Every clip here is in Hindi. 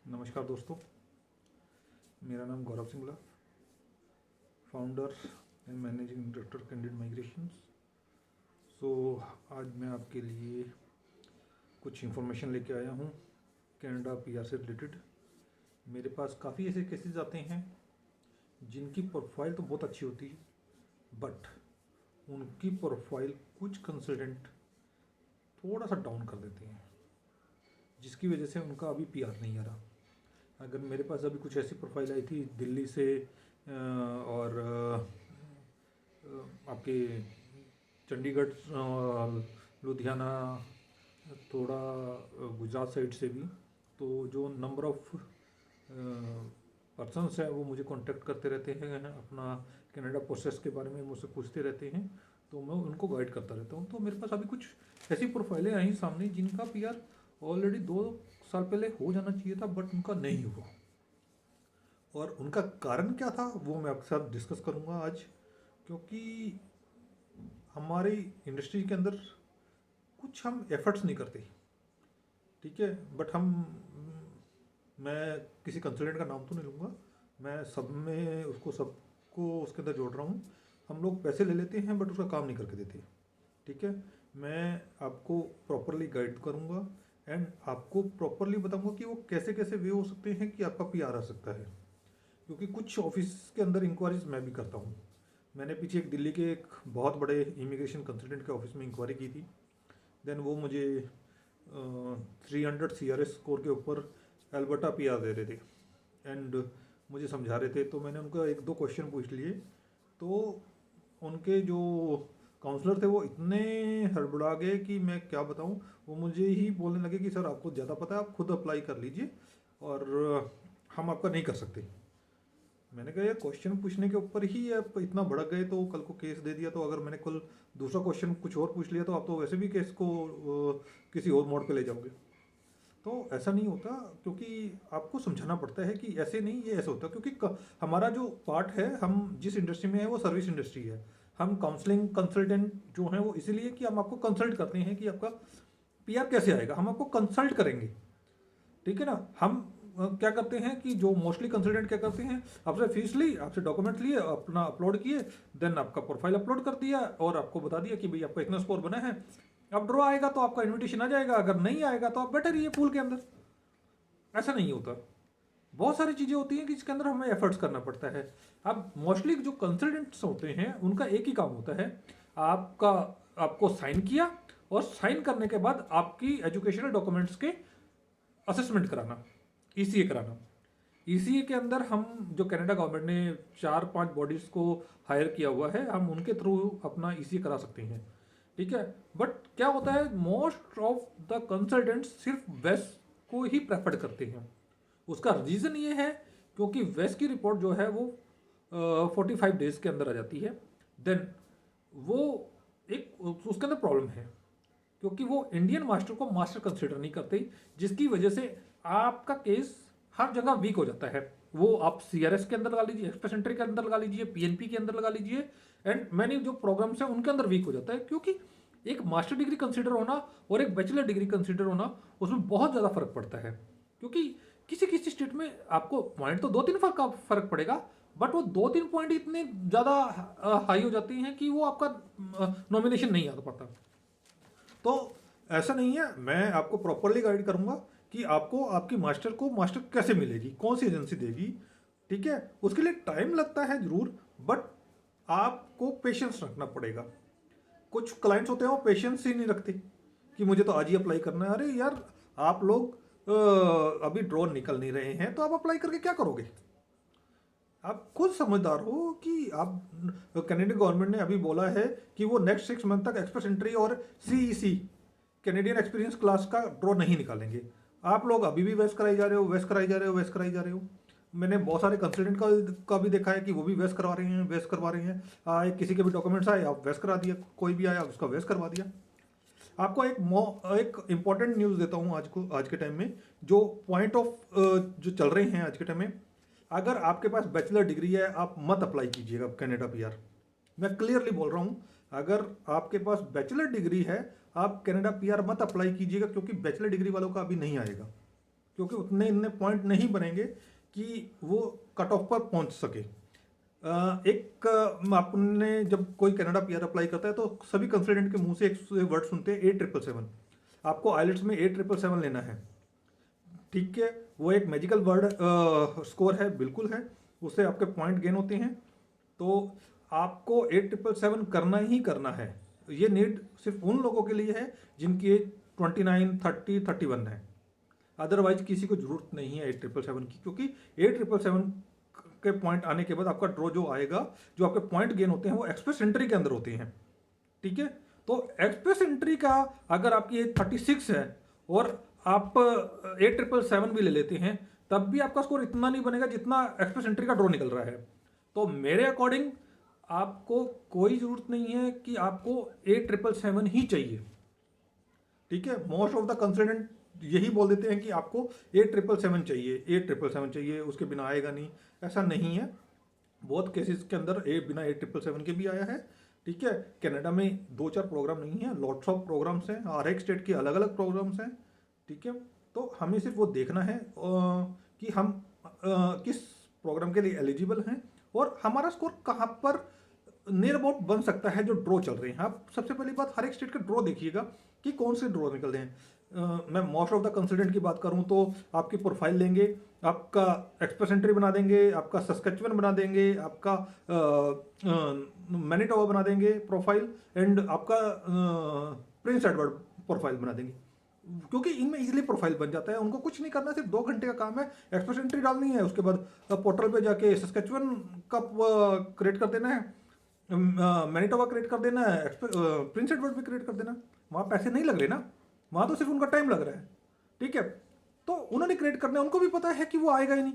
नमस्कार दोस्तों, मेरा नाम Gaurav Singla, founder and managing director candidate migrations. So आज मैं आपके लिए कुछ इन्फॉर्मेशन लेके आया हूँ कनाडा पीआर से रिलेटेड। मेरे पास काफ़ी ऐसे केसेस आते हैं जिनकी प्रोफाइल तो बहुत अच्छी होती है, बट उनकी प्रोफाइल कुछ कंसल्टेंट थोड़ा सा डाउन कर देते हैं, जिसकी वजह से उनका अभी पीआर नहीं आ रहा। अगर मेरे पास अभी कुछ ऐसी प्रोफाइल आई थी दिल्ली से और आपके चंडीगढ़, लुधियाना, थोड़ा गुजरात साइड से भी, तो जो नंबर ऑफ पर्सनस है वो मुझे कांटेक्ट करते रहते हैं, अपना कनाडा प्रोसेस के बारे में मुझसे पूछते रहते हैं, तो मैं उनको गाइड करता रहता हूँ। तो मेरे पास अभी कुछ ऐसी प्रोफाइलें आई सामने जिनका पीआर ऑलरेडी 2 साल पहले हो जाना चाहिए था, बट उनका नहीं हुआ। और उनका कारण क्या था वो मैं आपके साथ डिस्कस करूंगा आज, क्योंकि हमारी इंडस्ट्री के अंदर कुछ हम एफर्ट्स नहीं करते, ठीक है। बट मैं किसी कंसल्टेंट का नाम तो नहीं लूँगा, मैं सब में सबको उसके अंदर जोड़ रहा हूँ। हम लोग पैसे ले लेते हैं बट उसका काम नहीं करके देते, ठीक है। मैं आपको प्रॉपरली गाइड करूँगा एंड आपको प्रॉपरली बताऊंगा कि वो कैसे कैसे वे हो सकते हैं कि आपका पीआर आ सकता है, क्योंकि कुछ ऑफिस के अंदर इंक्वायरीज मैं भी करता हूँ। मैंने पीछे एक दिल्ली के एक बहुत बड़े इमिग्रेशन कंसल्टेंट के ऑफिस में इंक्वायरी की थी। देन वो मुझे 300 CRS स्कोर के ऊपर एल्बर्टा पीआर दे रहे थे एंड मुझे समझा रहे थे। तो मैंने उनका 1-2 क्वेश्चन पूछ लिए, तो उनके जो काउंसलर थे वो इतने हड़बड़ा गए कि मैं क्या बताऊं। वो मुझे ही बोलने लगे कि सर आपको ज़्यादा पता है, आप खुद अप्लाई कर लीजिए और हम आपका नहीं कर सकते। मैंने कहा यार, क्वेश्चन पूछने के ऊपर ही आप इतना भड़क गए तो कल को केस दे दिया, तो अगर मैंने कल दूसरा क्वेश्चन कुछ और पूछ लिया तो आप तो वैसे भी केस को किसी और मोड पे ले जाओगे। तो ऐसा नहीं होता, क्योंकि आपको समझाना पड़ता है कि ऐसे नहीं, ये ऐसा होता है। क्योंकि हमारा जो पार्ट है, हम जिस इंडस्ट्री में है वो सर्विस इंडस्ट्री है। हम काउंसलिंग कंसल्टेंट जो हैं वो इसीलिए कि हम आपको कंसल्ट करते हैं कि आपका पीआर कैसे आएगा, हम आपको कंसल्ट करेंगे, ठीक है ना। हम क्या करते हैं कि जो मोस्टली कंसल्टेंट क्या करते हैं, आपसे फीस ली, आपसे डॉक्यूमेंट लिए, अपना अपलोड किए, देन आपका प्रोफाइल अपलोड कर दिया और आपको बता दिया कि भाई आपका इतना स्कोर बना है, अब ड्रॉ आएगा तो आपका इन्विटेशन आ जाएगा, अगर नहीं आएगा तो आप बैठे रहिए पूल के अंदर। ऐसा नहीं होता, बहुत सारी चीज़ें होती हैं कि जिसके अंदर हमें एफर्ट्स करना पड़ता है। अब मोस्टली जो कंसल्टेंट्स होते हैं उनका एक ही काम होता है, आपको साइन किया और साइन करने के बाद आपकी एजुकेशनल डॉक्यूमेंट्स के असेसमेंट कराना, ईसीए कराना। ईसीए के अंदर हम जो कनाडा गवर्नमेंट ने 4-5 बॉडीज़ को हायर किया हुआ है, हम उनके थ्रू अपना ईसीए करा सकते हैं, ठीक है। बट क्या होता है, मोस्ट ऑफ द कंसल्टेंट्स सिर्फ वेस्ट को ही प्रेफर करते हैं। उसका रीज़न ये है क्योंकि वेस्ट की रिपोर्ट जो है वो 45 डेज के अंदर आ जाती है। देन वो एक उसके अंदर प्रॉब्लम है, क्योंकि वो इंडियन मास्टर को मास्टर कंसिडर नहीं करते, जिसकी वजह से आपका केस हर जगह वीक हो जाता है। वो आप सीआरएस के अंदर लगा लीजिए, एक्सप्रेस एंट्री के अंदर लगा लीजिए, पीएनपी के अंदर लगा लीजिए, एंड मैंने जो प्रोग्राम्स हैं उनके अंदर वीक हो जाता है। क्योंकि एक मास्टर डिग्री कंसिडर होना और एक बैचलर डिग्री कंसिडर होना, उसमें बहुत ज़्यादा फर्क पड़ता है। क्योंकि किसी किसी स्टेट में आपको पॉइंट तो 2-3 फर्क पड़ेगा, बट वो 2-3 पॉइंट इतने ज़्यादा हाई हो जाते हैं कि वो आपका नॉमिनेशन नहीं आ पाता। तो ऐसा नहीं है, मैं आपको प्रॉपरली गाइड करूंगा कि आपको आपकी मास्टर को मास्टर कैसे मिलेगी, कौन सी एजेंसी देगी, ठीक है। उसके लिए टाइम लगता है जरूर, बट आपको पेशेंस रखना पड़ेगा। कुछ क्लाइंट्स होते हैं वो पेशेंस ही नहीं रखते कि मुझे तो आज ही अप्लाई करना है। अरे यार, आप लोग अभी ड्रॉ निकल नहीं रहे हैं तो आप अप्लाई करके क्या करोगे। आप खुद समझदार हो कि आप, कैनेडियन गवर्नमेंट ने अभी बोला है कि वो नेक्स्ट 6 मंथ तक एक्सप्रेस एंट्री और सीईसी कैनेडियन एक्सपीरियंस क्लास का ड्रॉ नहीं निकालेंगे। आप लोग अभी भी वेस्ट कराई जा रहे हो, वेस्ट कराई जा रहे हो, वेस्ट कराई जा रहे हो। मैंने बहुत सारे कंसल्टेंट का भी देखा है कि वो भी वेस्ट करवा रहे हैं, वेस्ट करवा रहे हैं। किसी के भी डॉक्यूमेंट्स आए, आप वेस्ट करा दिया, कोई भी आया उसका वेस्ट करवा दिया। आपको एक इंपॉर्टेंट न्यूज़ देता हूँ आज के टाइम में, जो पॉइंट ऑफ जो चल रहे हैं आज के टाइम में। अगर आपके पास बैचलर डिग्री है, आप मत अप्लाई कीजिएगा कनाडा पीआर। मैं क्लियरली बोल रहा हूँ, अगर आपके पास बैचलर डिग्री है, आप कनाडा पीआर मत अप्लाई कीजिएगा, क्योंकि बैचलर डिग्री वालों का अभी नहीं आएगा। क्योंकि उतने इतने पॉइंट नहीं बनेंगे कि वो कट ऑफ पर पहुंच सके। आपने जब कोई कनाडा पीआर अप्लाई करता है तो सभी कंसल्टेंट के मुंह से एक वर्ड सुनते हैं 8777। आपको आइलेट्स में 8777 लेना है, ठीक है। वो एक मैजिकल वर्ड स्कोर है, बिल्कुल है, उससे आपके पॉइंट गेन होते हैं। तो आपको 8777 करना ही करना है। ये नीट सिर्फ उन लोगों के लिए है जिनकी एज 29, 30, 31 है। अदरवाइज किसी को जरूरत नहीं है 8777 की, क्योंकि 8777 के पॉइंट आने के बाद आपका ड्रॉ जो आएगा, जो आपके पॉइंट गेन होते हैं वो एक्सप्रेस एंट्री के अंदर होते हैं, ठीक है। तो एक्सप्रेस एंट्री का अगर आपकी एज 36 है और आप 8777 भी ले लेते हैं, तब भी आपका स्कोर इतना नहीं बनेगा जितना एक्सप्रेस एंट्री का ड्रॉ निकल रहा है। तो मेरे अकॉर्डिंग आपको कोई जरूरत नहीं है कि आपको 8777 ही चाहिए, ठीक है। मोस्ट ऑफ द कंसल्टेंट यही बोल देते हैं कि आपको 8777 चाहिए, 8777 चाहिए, उसके बिना आएगा नहीं। ऐसा नहीं है, बहुत केसेस के अंदर बिना 8777 के भी आया है, ठीक है। कनाडा में 2-4 प्रोग्राम नहीं है, लॉट्स ऑफ प्रोग्राम्स हैं, हर एक स्टेट के अलग अलग प्रोग्राम्स हैं, ठीक है। तो हमें सिर्फ वो देखना है कि हम किस प्रोग्राम के लिए एलिजिबल हैं और हमारा स्कोर कहाँ पर नियर अबाउट बन सकता है जो ड्रॉ चल रहे हैं। आप सबसे पहली बात हर एक स्टेट का ड्रॉ देखिएगा कि कौन से ड्रॉ निकल रहे हैं। मैं मोस्ट ऑफ द कंसल्टेंट की बात करूं तो आपकी प्रोफाइल लेंगे, आपका एक्सप्रेस एंट्री बना देंगे, आपका सस्केचुअन बना देंगे, आपका मैनिटोबा बना देंगे प्रोफाइल, एंड आपका प्रिंस एडवर्ड प्रोफाइल बना देंगे, क्योंकि इनमें इजीली प्रोफाइल बन जाता है। उनको कुछ नहीं करना, सिर्फ 2 घंटे का काम है, एक्सप्रेस एंट्री डालनी है, उसके बाद पोर्टल पे जाके सस्केचुअन का क्रिएट कर देना है, मैनिटोबा क्रिएट कर देना है, प्रिंस एडवर्ड भी क्रिएट कर देना। वहाँ पैसे नहीं लग रहे ना, वहाँ तो सिर्फ उनका टाइम लग रहा है, ठीक है। तो उन्होंने क्रिएट करना है, उनको भी पता है कि वो आएगा ही नहीं,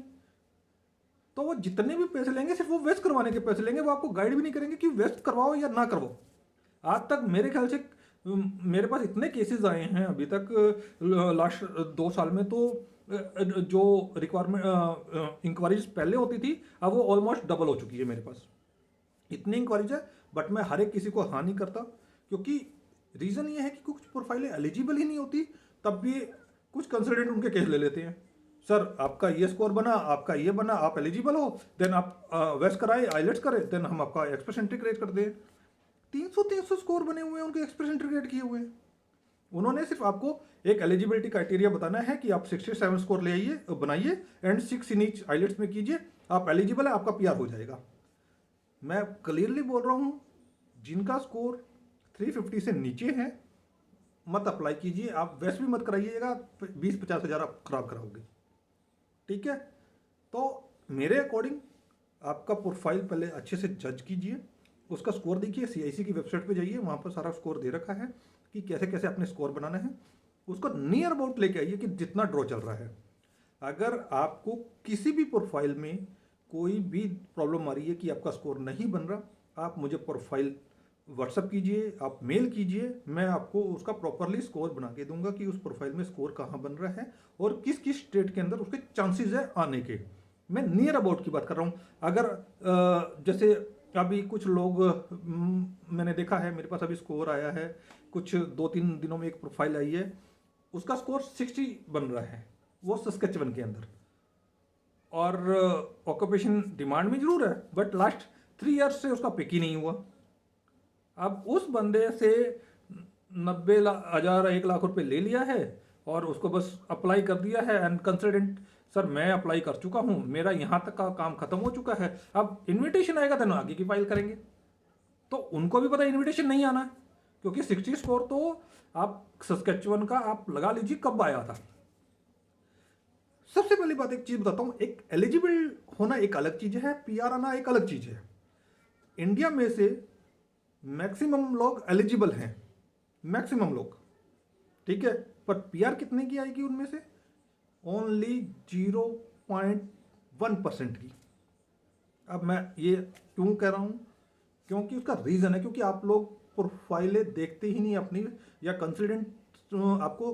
तो वो जितने भी पैसे लेंगे सिर्फ वो वेस्ट करवाने के पैसे लेंगे, वो आपको गाइड भी नहीं करेंगे कि वेस्ट करवाओ या ना करवाओ। आज तक मेरे ख्याल से मेरे पास इतने केसेस आए हैं अभी तक लास्ट 2 साल में, तो जो रिक्वायरमेंट इंक्वायरीज पहले होती थी अब वो ऑलमोस्ट डबल हो चुकी है मेरे पास। इतनी इंक्वायरीज है, बट मैं हर एक किसी को हाँ नहीं करता, क्योंकि रीज़न ये है कि कुछ प्रोफाइलें एलिजिबल ही नहीं होती, तब भी कुछ कंसल्टेंट उनके केस ले लेते हैं। सर आपका ये स्कोर बना, आपका ये बना, आप एलिजिबल हो, देन आप वेस्ट कराए, आइलेट्स करें, देन हम आपका एक्सप्रेस एंट्री क्रिएट कर दें। 300 स्कोर बने हुए हैं, उनके एक्सप्रेस एंट्री क्रिएट किए हुए हैं। उन्होंने सिर्फ आपको एक एलिजिबिलिटी क्राइटेरिया बताना है कि आप 67 स्कोर ले आइए, बनाइए, एंड 6 इन ईच आइलेट्स में कीजिए, आप एलिजिबल है, आपका पीआर हो जाएगा। मैं क्लियरली बोल रहा हूँ, जिनका स्कोर 350 से नीचे है मत अप्लाई कीजिए, आप वेस्ट भी मत कराइएगा, 20-50 हज़ार आप खराब कराओगे, ठीक है। तो मेरे अकॉर्डिंग आपका प्रोफाइल पहले अच्छे से जज कीजिए, उसका स्कोर देखिए, CIC की वेबसाइट पे जाइए, वहाँ पर सारा स्कोर दे रखा है कि कैसे कैसे अपने स्कोर बनाना है। उसको नियर अबाउट लेके आइए कि जितना ड्रॉ चल रहा है। अगर आपको किसी भी प्रोफाइल में कोई भी प्रॉब्लम आ रही है कि आपका स्कोर नहीं बन रहा, आप मुझे प्रोफाइल व्हाट्सअप कीजिए, आप मेल कीजिए, मैं आपको उसका प्रॉपरली स्कोर बना के दूंगा कि उस प्रोफाइल में स्कोर कहाँ बन रहा है और किस किस स्टेट के अंदर उसके चांसेस है आने के। मैं नियर अबाउट की बात कर रहा हूँ। अगर जैसे अभी कुछ लोग मैंने देखा है, मेरे पास अभी स्कोर आया है, कुछ 2-3 दिनों में एक प्रोफाइल आई है, उसका स्कोर 60 बन रहा है, वो सस्केचुअन के अंदर, और ऑक्यूपेशन डिमांड में जरूर है, बट लास्ट 3 ईयर्स से उसका पिक ही नहीं हुआ। अब उस बंदे से 90,000 1 लाख रुपए ले लिया है और उसको बस अप्लाई कर दिया है, एंड कंसल्टेंट सर मैं अप्लाई कर चुका हूँ, मेरा यहाँ तक का काम खत्म हो चुका है, अब इनविटेशन आएगा तो आगे की फाइल करेंगे। तो उनको भी पता इनविटेशन नहीं आना है, क्योंकि 60 स्कोर तो आप सस्केचुअन का आप लगा लीजिए कब आया था। सबसे पहली बात एक चीज बताता हूँ, एक एलिजिबल होना एक अलग चीज है, पीआर आना एक अलग चीज है। इंडिया में से मैक्सिमम लोग एलिजिबल हैं, मैक्सिमम लोग, ठीक है, पर पीआर कितने की आएगी उनमें से? ओनली 0.1% की। अब मैं ये क्यों कह रहा हूं? क्योंकि उसका रीजन है, क्योंकि आप लोग प्रोफाइलें देखते ही नहीं अपनी, या कंसल्टेंट आपको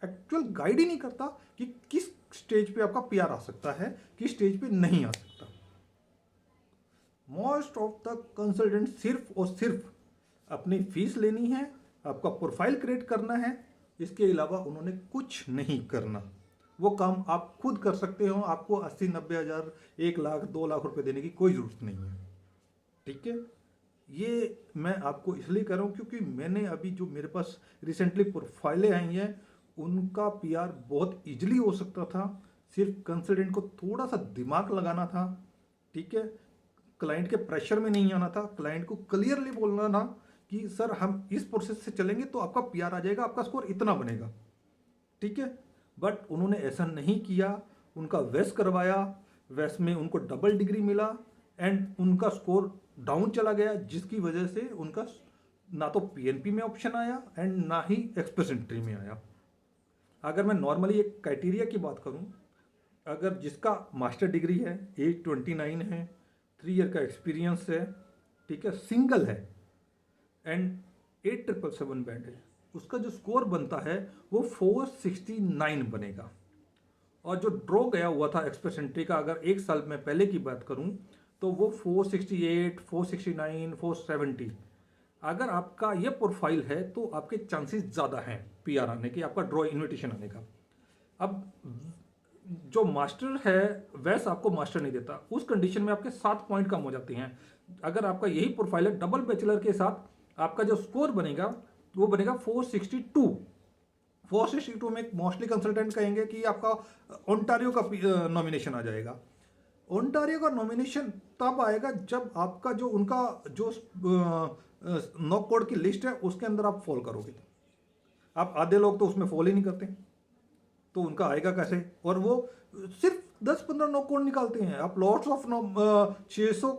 एक्चुअल गाइड ही नहीं करता कि किस स्टेज पे आपका पीआर आ सकता है, किस स्टेज पे नहीं आ सकता। मोस्ट ऑफ द कंसल्टेंट सिर्फ और सिर्फ अपनी फीस लेनी है, आपका प्रोफाइल क्रिएट करना है, इसके अलावा उन्होंने कुछ नहीं करना। वो काम आप खुद कर सकते हो, आपको 80-90 हज़ार, 1 लाख 2 लाख रुपए देने की कोई ज़रूरत नहीं है। ठीक है, ये मैं आपको इसलिए कर रहा हूँ क्योंकि मैंने अभी जो मेरे पास रिसेंटली प्रोफाइलें आई हैं उनका पीआर बहुत इजीली हो सकता था, सिर्फ कंसल्टेंट को थोड़ा सा दिमाग लगाना था। ठीक है, क्लाइंट के प्रेशर में नहीं आना था, क्लाइंट को क्लियरली बोलना था कि सर हम इस प्रोसेस से चलेंगे तो आपका पीआर आ जाएगा, आपका स्कोर इतना बनेगा। ठीक है, बट उन्होंने ऐसा नहीं किया, उनका वेस करवाया, वेस में उनको डबल डिग्री मिला एंड उनका स्कोर डाउन चला गया, जिसकी वजह से उनका ना तो पीएनपी में ऑप्शन आया एंड ना ही एक्सप्रेस एंट्री में आया। अगर मैं नॉर्मली एक क्राइटेरिया की बात करूं, अगर जिसका मास्टर डिग्री है, एज 29 है, 3 ईयर का एक्सपीरियंस है, ठीक है, सिंगल है एंड 8777 बैंड है, उसका जो स्कोर बनता है वो 469 बनेगा। और जो ड्रॉ गया हुआ था एक्सप्रेस एंट्री का, अगर 1 साल में पहले की बात करूं तो वो 468, 469, 470। अगर आपका ये प्रोफाइल है तो आपके चांसेस ज़्यादा हैं पीआर आने के, आपका ड्रॉ इन्विटेशन आने का। अब जो मास्टर है वैस आपको मास्टर नहीं देता, उस कंडीशन में आपके 7 पॉइंट कम हो जाते हैं। अगर आपका यही प्रोफाइल है डबल बैचलर के साथ, आपका जो स्कोर बनेगा वो बनेगा 462। 462 में मोस्टली कंसल्टेंट कहेंगे कि आपका ओंटारियो का नॉमिनेशन आ जाएगा। ओंटारियो का नॉमिनेशन तब आएगा जब आपका जो उनका जो नॉक कोड की लिस्ट है उसके अंदर आप फॉल करोगे। आप आधे लोग तो उसमें फॉल ही नहीं करते, तो उनका आएगा कैसे? और वो सिर्फ 10-15 नॉक कोड निकालते हैं। आप लॉट्स ऑफ 600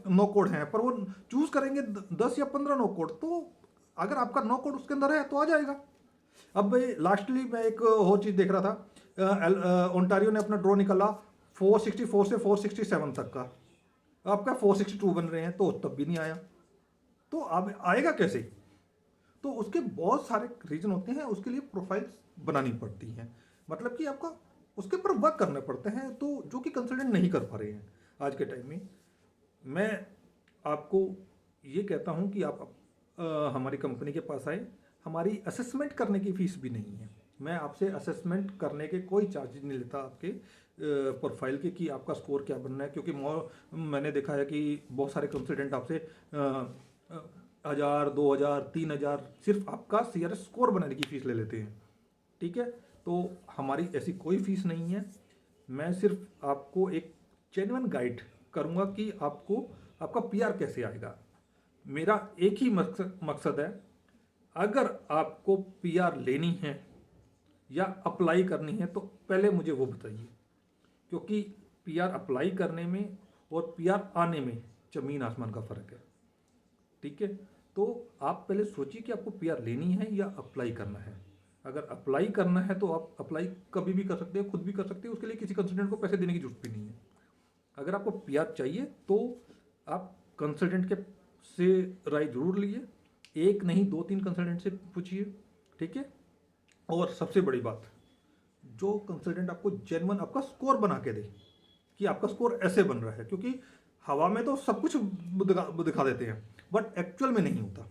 नॉक कोड हैं पर वो चूज करेंगे 10 या 15 नॉक कोड, तो अगर आपका नॉक कोड उसके अंदर है तो आ जाएगा। अब भाई लास्टली मैं एक और चीज़ देख रहा था, ओंटारियो ने अपना ड्रॉ निकाला 464 से 467 तक का, आपका 462 बन रहे हैं, तो तब भी नहीं आया। तो अब आएगा कैसे? तो उसके बहुत सारे रीजन होते हैं, उसके लिए प्रोफाइल्स बनानी पड़ती हैं, मतलब कि आपका उसके ऊपर वर्क करने पड़ते हैं, तो जो कि कंसल्टेंट नहीं कर पा रहे हैं आज के टाइम में। मैं आपको ये कहता हूँ कि आप हमारी कंपनी के पास आए, हमारी असेसमेंट करने की फीस भी नहीं है। मैं आपसे असेसमेंट करने के कोई चार्जेज नहीं लेता आपके प्रोफाइल के कि आपका स्कोर क्या बनना है, क्योंकि मैंने देखा है कि बहुत सारे कंसल्टेंट आपसे 1000, 2000, 3000 सिर्फ आपका सीआरएस स्कोर बनाने की फ़ीस ले लेते हैं। ठीक है, तो हमारी ऐसी कोई फीस नहीं है। मैं सिर्फ आपको एक जेन्युइन गाइड करूँगा कि आपको आपका पीआर कैसे आएगा। मेरा एक ही मकसद है, अगर आपको पीआर लेनी है या अप्लाई करनी है तो पहले मुझे वो बताइए, क्योंकि पीआर अप्लाई करने में और पीआर आने में ज़मीन आसमान का फ़र्क है। ठीक है, तो आप पहले सोचिए कि आपको पीआर लेनी है या अप्लाई करना है। अगर अप्लाई करना है तो आप अप्लाई कभी भी कर सकते हैं, खुद भी कर सकते हैं, उसके लिए किसी कंसल्टेंट को पैसे देने की जरूरत भी नहीं है। अगर आपको पीआर चाहिए तो आप कंसल्टेंट के से राय जरूर लीजिए, एक नहीं 2-3 कंसल्टेंट से पूछिए। ठीक है, और सबसे बड़ी बात, जो कंसल्टेंट आपको जेन्युइन आपका स्कोर बना के दे कि आपका स्कोर ऐसे बन रहा है, क्योंकि हवा में तो सब कुछ दिखा देते हैं बट एक्चुअल में नहीं होता,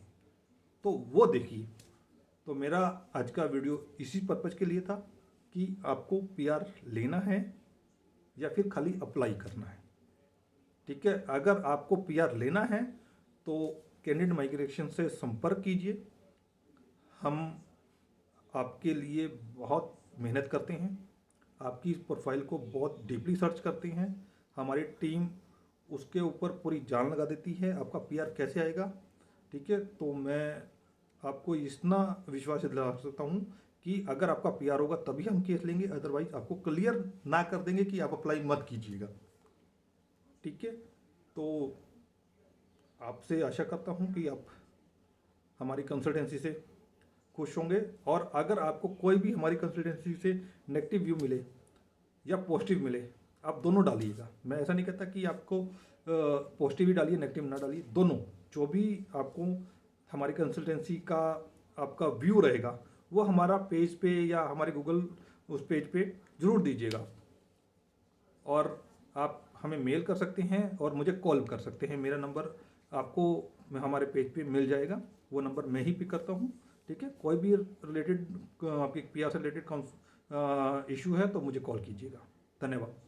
तो वो देखिए। तो मेरा आज का वीडियो इसी पर्पज के लिए था कि आपको पीआर लेना है या फिर खाली अप्लाई करना है। ठीक है, अगर आपको पीआर लेना है तो कैंडिडेट माइग्रेशन से संपर्क कीजिए। हम आपके लिए बहुत मेहनत करते हैं, आपकी इस प्रोफाइल को बहुत डीपली सर्च करते हैं, हमारी टीम उसके ऊपर पूरी जान लगा देती है आपका पीआर कैसे आएगा। ठीक है, तो मैं आपको इतना विश्वास दिला सकता हूँ कि अगर आपका पीआर होगा तभी हम केस लेंगे, अदरवाइज आपको क्लियर ना कर देंगे कि आप अप्लाई मत कीजिएगा। ठीक है, तो आपसे आशा करता हूँ कि आप हमारी कंसल्टेंसी से खुश होंगे, और अगर आपको कोई भी हमारी कंसल्टेंसी से नेगेटिव व्यू मिले या पॉजिटिव मिले, आप दोनों डालिएगा। मैं ऐसा नहीं कहता कि आपको पॉजिटिव ही डालिए नेगेटिव ना डालिए, दोनों जो भी आपको हमारी कंसल्टेंसी का आपका व्यू रहेगा वो हमारा पेज पे या हमारे गूगल उस पेज पे ज़रूर दीजिएगा। और आप हमें मेल कर सकते हैं और मुझे कॉल कर सकते हैं, मेरा नंबर आपको हमारे पेज पे मिल जाएगा, वो नंबर मैं ही पिक करता हूँ। ठीक है, कोई भी रिलेटेड आपकी पीआर से रिलेटेड इशू है तो मुझे कॉल कीजिएगा। धन्यवाद।